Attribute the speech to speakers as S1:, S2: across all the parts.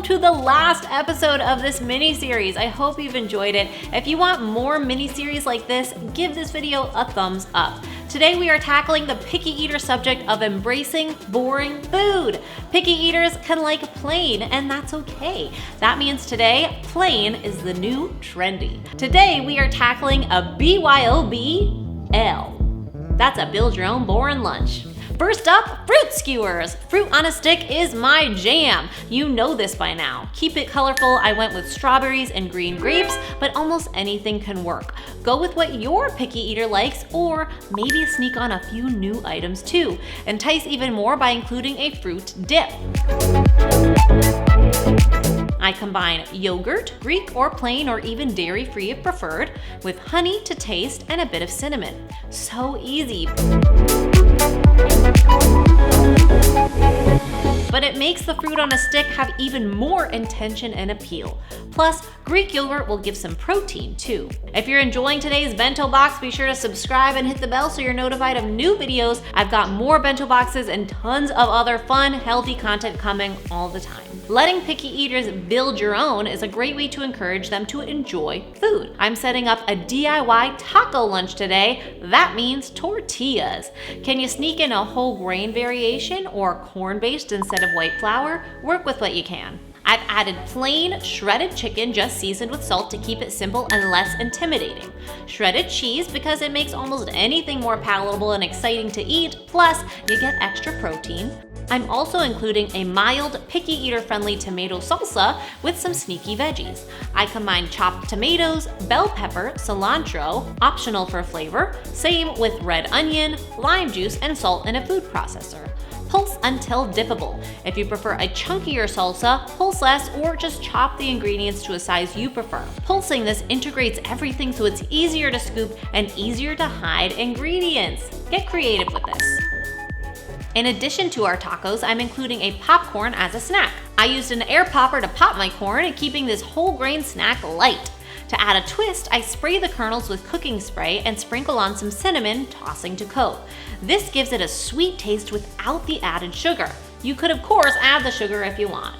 S1: to the last episode of this mini-series. I hope you've enjoyed it. If you want more mini-series like this, give this video a thumbs up. Today we are tackling the picky eater subject of embracing boring food. Picky eaters can like plain, and that's okay. That means today, plain is the new trendy. Today we are tackling a BYOB-L. That's a build your own boring lunch. First up, fruit skewers. Fruit on a stick is my jam. You know this by now. Keep it colorful, I went with strawberries and green grapes, but almost anything can work. Go with what your picky eater likes, or maybe sneak on a few new items too. Entice even more by including a fruit dip. I combine yogurt, Greek or plain or even dairy-free if preferred, with honey to taste and a bit of cinnamon. So easy. But it makes the fruit on a stick have even more intention and appeal. Plus, Greek yogurt will give some protein too. If you're enjoying today's bento box, be sure to subscribe and hit the bell so you're notified of new videos. I've got more bento boxes and tons of other fun, healthy content coming all the time. Letting picky eaters build your own is a great way to encourage them to enjoy food. I'm setting up a DIY taco lunch today. That means tortillas. Can you sneak in a whole grain variation or corn-based instead of white flour? Work with what you can. I've added plain shredded chicken just seasoned with salt to keep it simple and less intimidating. Shredded cheese because it makes almost anything more palatable and exciting to eat, plus you get extra protein. I'm also including a mild, picky eater-friendly tomato salsa with some sneaky veggies. I combine chopped tomatoes, bell pepper, cilantro, optional for flavor, same with red onion, lime juice, and salt in a food processor. Pulse until dippable. If you prefer a chunkier salsa, pulse less or just chop the ingredients to a size you prefer. Pulsing this integrates everything so it's easier to scoop and easier to hide ingredients. Get creative with this. In addition to our tacos, I'm including a popcorn as a snack. I used an air popper to pop my corn, keeping this whole grain snack light. To add a twist, I spray the kernels with cooking spray and sprinkle on some cinnamon, tossing to coat. This gives it a sweet taste without the added sugar. You could of course add the sugar if you want.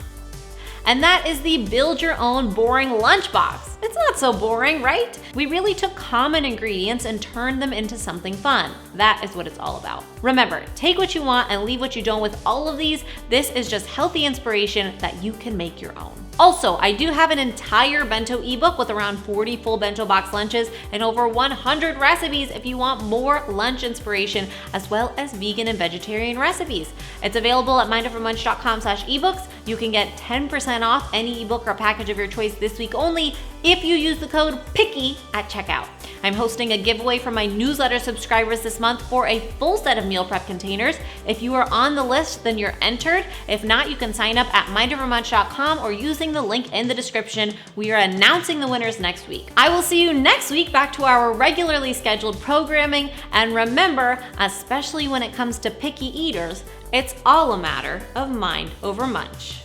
S1: And that is the build your own boring lunchbox. It's not so boring, right? We really took common ingredients and turned them into something fun. That is what it's all about. Remember, take what you want and leave what you don't with all of these. This is just healthy inspiration that you can make your own. Also, I do have an entire bento ebook with around 40 full bento box lunches and over 100 recipes if you want more lunch inspiration, as well as vegan and vegetarian recipes. It's available at mindovermunch.com/ebooks. You can get 10% off any ebook or package of your choice this week only if you use the code PICKY at checkout. I'm hosting a giveaway for my newsletter subscribers this month for a full set of meal prep containers. If you are on the list, then you're entered. If not, you can sign up at mindovermunch.com or using the link in the description. We are announcing the winners next week. I will see you next week back to our regularly scheduled programming. And remember, especially when it comes to picky eaters, it's all a matter of mind over munch.